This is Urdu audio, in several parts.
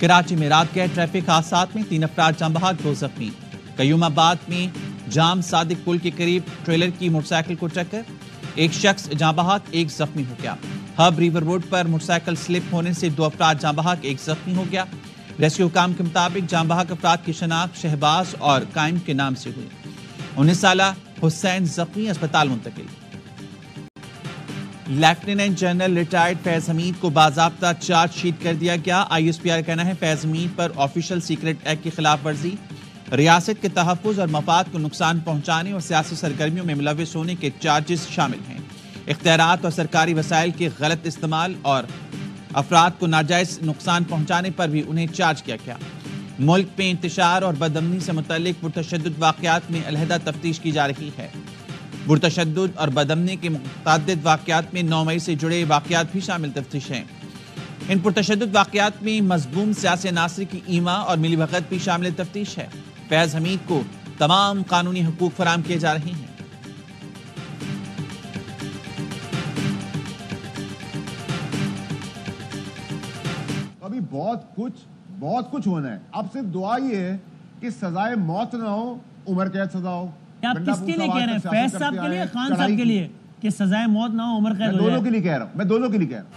کراچی میں رات گئے ٹریفک حادثات میں 3 افراد جاں بحق 2 زخمی۔ قیوم آباد میں جام صادق پل کے قریب ٹریلر کی موٹر سائیکل کو ٹکر، 1 شخص جاں بحق 1 زخمی ہو گیا۔ ہب ریور روڈ پر موٹر سائیکل سلپ ہونے سے 2 افراد جاں بحق 1 زخمی ہو گیا۔ ریسکیو حکام کے مطابق جاں بحق افراد کی شناخت شہباز اور قائم کے نام سے ہوئی۔ 19 سالہ حسین زخمی اسپتال منتقل۔ لیفٹیننٹ جنرل ریٹائرڈ فیض حمید کو باضابطہ چارج شیٹ کر دیا گیا۔ آئی ایس پی آر کا کہنا ہے فیض حمید پر آفیشل سیکرٹ ایکٹ کی خلاف ورزی، ریاست کے تحفظ اور مفاد کو نقصان پہنچانے اور سیاسی سرگرمیوں میں ملوث ہونے کے چارجز شامل ہیں۔ اختیارات اور سرکاری وسائل کے غلط استعمال اور افراد کو ناجائز نقصان پہنچانے پر بھی انہیں چارج کیا گیا۔ ملک میں انتشار اور بدامنی سے متعلق پرتشدد واقعات میں علیحدہ تفتیش کی جا رہی ہے۔ پرتشدد اور بدامنی کے متعدد واقعات میں 9 مئی سے جڑے واقعات بھی شامل تفتیش ہیں۔ ان پرتشدد واقعات میں مظلوم سیاسی عناصر کی ایما اور ملی بھگت بھی شامل تفتیش ہے۔ فیض حمید کو تمام قانونی حقوق فراہم کیے جا رہے ہیں۔ ابھی بہت کچھ ہونا ہے، اب صرف دعا یہ ہے کہ سزائے موت نہ ہو، عمر قید سزا ہو۔ آپ کس کے لیے کہہ رہے ہیں؟ فیض صاحب کے لیے، خان صاحب کے لیے کہ سزائے موت نہ ہو، عمر قید ہو جائے؟ دونوں کے لیے کہہ رہا ہوں، میں دونوں کے لیے کہہ رہا ہوں۔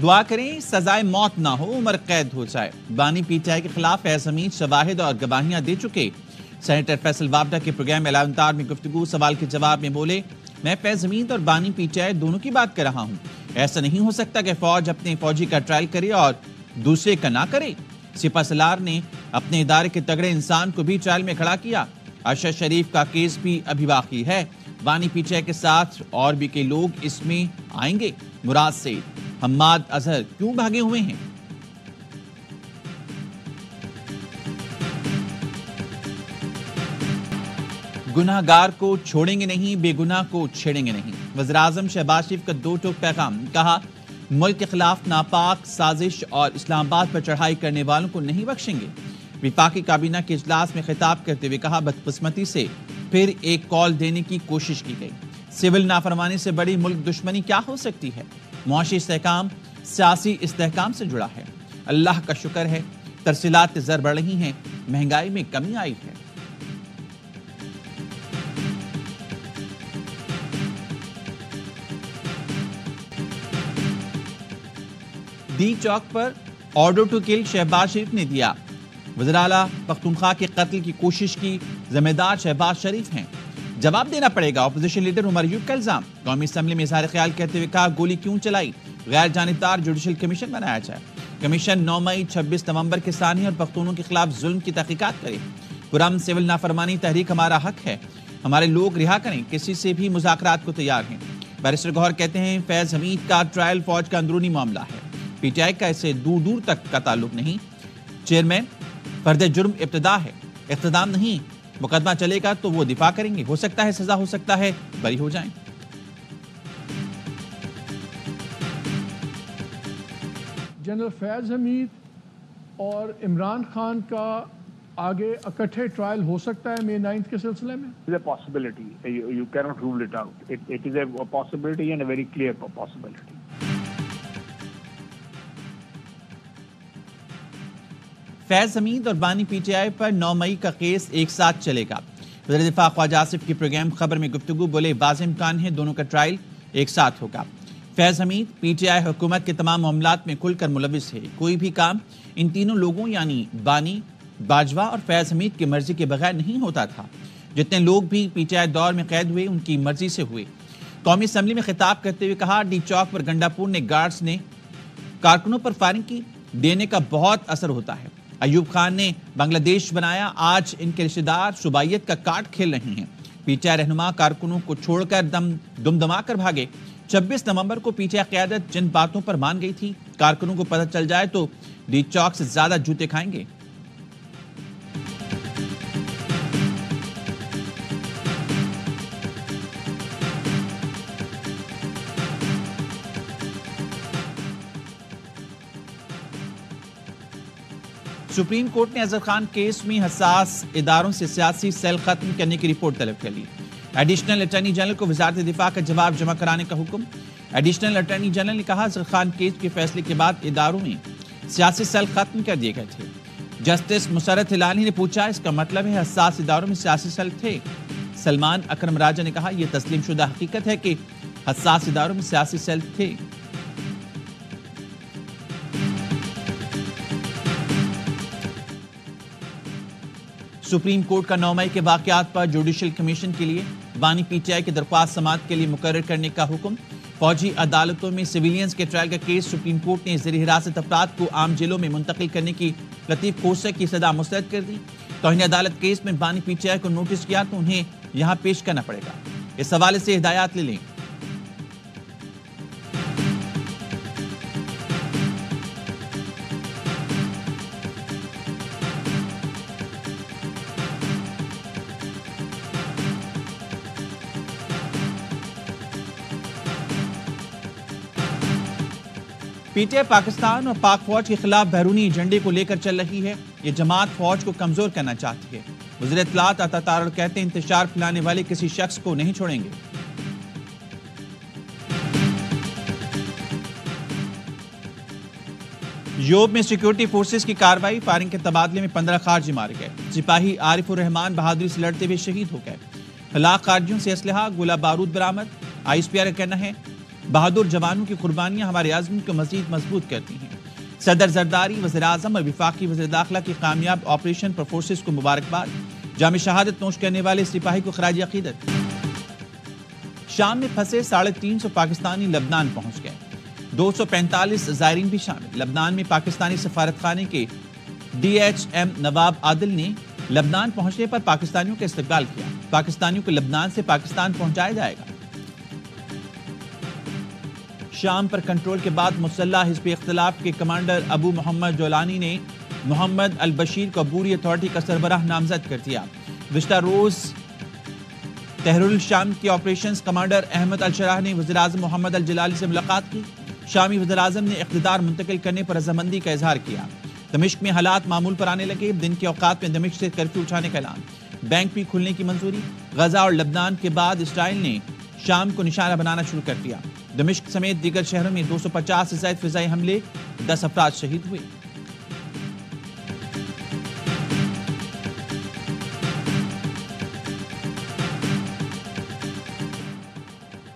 دعا کریں سزائے موت نہ ہو، عمر قید ہو جائے۔ بانی پی ٹی آئی کے خلاف فیض حمید شواہد اور گواہیاں دے چکے۔ سینیٹر فیصل وابڈا کے پروگرام اعلان تار میں گفتگو سوال کے جواب میں بولے، میں فیض حمید اور بانی پی ٹی آئی دونوں کی بات کر رہا ہوں۔ ایسا نہیں ہو سکتا کہ فوج اپنے فوجی کا ٹرائل کرے اور دوسرے کا نہ کرے۔ سپہ سالار نے اپنے ادارے کے تگڑے انسان کو بھی ٹرائل میں کھڑا کیا۔ ارشد شریف کا کیس بھی ابھی باقی ہے۔ بانی پی ٹی آئی کے ساتھ اور بھی کئی لوگ اس میں آئیں گے۔ مراد سے حماد اظہر کیوں بھاگے ہوئے ہیں؟ گناہ گار کو چھوڑیں گے نہیں، بے گناہ کو چھیڑیں گے نہیں۔ وزیراعظم شہباز شریف کا 2 ٹوک پیغام، کہا ملک کے خلاف ناپاک سازش اور اسلام آباد پر چڑھائی کرنے والوں کو نہیں بخشیں گے۔ وفاقی کابینہ کے اجلاس میں خطاب کرتے ہوئے کہا بدقسمتی سے پھر ایک کال دینے کی کوشش کی گئی۔ سول نافرمانی سے بڑی ملک دشمنی کیا ہو سکتی ہے؟ معاشی استحکام سیاسی استحکام سے جڑا ہے۔ اللہ کا شکر ہے ترسیلات زر بڑھ رہی ہیں، مہنگائی میں کمی آئی ہے۔ D Chowk per order to kill Shahbaz شریف نے دیا۔ وزراعلیٰ پختونخوا کے قتل کی کوشش کی ذمہ دار شہباز شریف ہیں، جواب دینا پڑے گا۔ اپوزیشن لیڈر عمر ایوب کا الزام، قومی اسمبلی میں اظہار خیال کرتے ہوئے کہا گولی کیوں چلائی، غیر جانبدار جوڈیشل کمیشن بنایا جائے۔ کمیشن 9 مئی 26 نومبر کے ثانی اور پختونوں کے خلاف ظلم کی تحقیقات کرے۔ پرامن سول نافرمانی تحریک ہمارا حق ہے، ہمارے لوگ رہا کریں، کسی سے بھی مذاکرات کو تیار ہیں۔ بیرسٹر گوہر کہتے ہیں فیض حمید کا ٹرائل فوج کا اندرونی معاملہ ہے، پی ٹی آئی کا اسے دور دور تک کا تعلق نہیں۔ چیئرمین فرد جرم ابتدا ہے، اقتدام نہیں۔ مقدمہ چلے گا تو وہ دفاع کریں گے، ہو سکتا ہے سزا، ہو سکتا ہے بری ہو جائیں۔ جنرل فیض حمید اور عمران خان کا آگے اکٹھے ٹرائل ہو سکتا ہے مئی 9 کے سلسلے میں؟ It is a possibility. You cannot rule it out. It is a possibility and a very clear possibility. فیض حمید اور بانی پی ٹی آئی پر 9 مئی کا کیس ایک ساتھ چلے گا۔ وزیر دفاع خواجہ آصف کی پروگرام خبر میں گفتگو، بولے واضح امکان ہے دونوں کا ٹرائل ایک ساتھ ہوگا۔ فیض حمید پی ٹی آئی حکومت کے تمام معاملات میں کھل کر ملوث ہے، کوئی بھی کام ان تینوں لوگوں یعنی بانی، باجوہ اور فیض حمید کی مرضی کے بغیر نہیں ہوتا تھا۔ جتنے لوگ بھی پی ٹی آئی دور میں قید ہوئے ان کی مرضی سے ہوئے۔ قومی اسمبلی میں خطاب کرتے ہوئے کہا ڈی چوک پر گنڈا پور نے گارڈز نے کارکنوں پر فائرنگ کی، دینے کا بہت اثر ہوتا ہے۔ ایوب خان نے بنگلہ دیش بنایا، آج ان کے رشتہ دار صوبائیت کا کارڈ کھیل رہے ہیں۔ پی ٹی آئی رہنما کارکنوں کو چھوڑ کر دم دما کر بھاگے۔ 26 نومبر کو پی ٹی آئی قیادت جن باتوں پر مان گئی تھی، کارکنوں کو پتہ چل جائے تو ڈی چوک سے زیادہ جوتے کھائیں گے۔ سپریم کورٹ نے اظہر خان کیس میں حساس اداروں سے سیاسی سیل ختم کرنے کی رپورٹ طلب کر لی۔ ایڈیشنل اٹارنی جنرل کو وزارت دفاع کا جواب جمع کرانے کا حکم۔ ایڈیشنل اٹارنی جنرل نے کہا زرخان کیس کے فیصلے کے بعد اداروں میں سیاسی سیل ختم کر دیے گئے تھے۔ جسٹس مسرت ہلالی نے پوچھا اس کا مطلب ہے حساس اداروں میں سیاسی سیل تھے؟ سلمان اکرم راجہ نے کہا یہ تسلیم شدہ حقیقت ہے کہ حساس اداروں میں سیاسی سیل تھے۔ سپریم کورٹ کا 9 مئی کے واقعات پر جوڈیشل کمیشن کے لیے بانی پی ٹی آئی کی درخواست سماعت کے لیے مقرر کرنے کا حکم۔ فوجی عدالتوں میں سویلینز کے ٹرائل کا کیس سپریم کورٹ نے زیر حراست افراد کو عام جیلوں میں منتقل کرنے کی لطیف کھوسہ کی سزا مسترد کر دی۔ توہین عدالت کیس میں بانی پی ٹی آئی کو نوٹس کیا تو انہیں یہاں پیش کرنا پڑے گا۔ اس حوالے سے ہدایات لے لیں۔ پی ٹی آئی پاکستان اور پاک فوج کے خلاف بیرونی ایجنڈے کو لے کر چل رہی ہے۔ یہ جماعت فوج کو کمزور کرنا چاہتی ہے۔ وزیر اطلاعات عطا تارڑ کہتے ہیں انتشار پھیلانے والے کسی شخص کو نہیں چھوڑیں گے۔ یوب میں سیکیورٹی فورسز کی کارروائی، فائرنگ کے تبادلے میں 15 خارجی مارے گئے۔ سپاہی عارف الرحمان بہادری سے لڑتے ہوئے شہید ہو گئے۔ ہلاک خارجیوں سے اسلحہ گولہ بارود برآمد۔ آئی ایس پی آر کا کہنا ہے بہادر جوانوں کی قربانیاں ہمارے عزم کو مزید مضبوط کرتی ہیں۔ صدر زرداری، وزیر اعظم اور وفاقی وزیر داخلہ کی کامیاب آپریشن پر فورسز کو مبارکباد۔ جام شہادت نوش کرنے والے سپاہی کو خراج عقیدت۔ شام میں پھنسے 350 پاکستانی لبنان پہنچ گئے۔ 245 زائرین بھی شامل۔ لبنان میں پاکستانی سفارت خانے کے ڈی ایچ ایم نواب عادل نے لبنان پہنچنے پر پاکستانیوں کا استقبال کیا۔ پاکستانیوں کو لبنان سے پاکستان پہنچایا جائے گا۔ شام پر کنٹرول کے بعد مسلح حزب اختلاف کے کمانڈر ابو محمد جولانی نے محمد البشیر کو عبوری اتھارٹی کا سربراہ نامزد کر دیا۔ گزشتہ روز تحریر الشام کے آپریشنز کمانڈر احمد الشراح نے وزیر اعظم محمد الجلالی سے ملاقات کی۔ شامی وزیر اعظم نے اقتدار منتقل کرنے پر رضامندی کا اظہار کیا۔ دمشق میں حالات معمول پر آنے لگے۔ دن کے اوقات میں دمشق سے کرفیو اٹھانے کا اعلان۔ بینک بھی کھلنے کی منظوری۔ غزہ اور لبنان کے بعد اسرائیل نے شام کو نشانہ بنانا شروع کر دیا۔ دمشق سمیت دیگر شہروں میں 250 سے زائد فضائی حملے، 10 افراد شہید ہوئے۔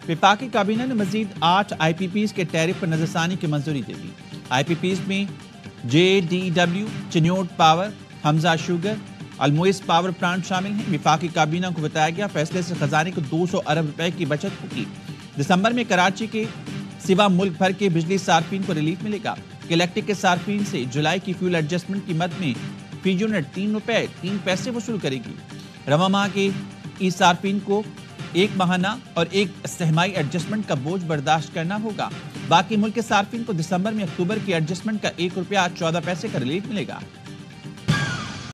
وفاقی کابینہ نے مزید 8 آئی پی پیز کے ٹیرف پر نظر ثانی کی منظوری دے دی۔ آئی پی پیز میں J D W, Chiniot power, Hamza sugar, Almoiz power plant شامل ہیں۔ وفاقی کابینہ کو بتایا گیا فیصلے سے خزانے کو 200 ارب روپے کی بچت ہوگی۔ دسمبر میں کراچی کے سوا ملک بھر کے بجلی صارفین کو ریلیف ملے گا۔ الیکٹرک کے صارفین سے جولائی کی فیول ایڈجسٹمنٹ قیمت میں فی یونٹ 3 روپے 3 پیسے وصول کرے گی۔ رواں ماہ کے ای صارفین کو 1 ماہانہ اور 1 سہمائی ایڈجسٹمنٹ کا بوجھ برداشت کرنا ہوگا۔ باقی ملک کے صارفین کو دسمبر میں اکتوبر کی ایڈجسٹمنٹ کا 1 روپیہ 14 پیسے کا ریلیف ملے گا۔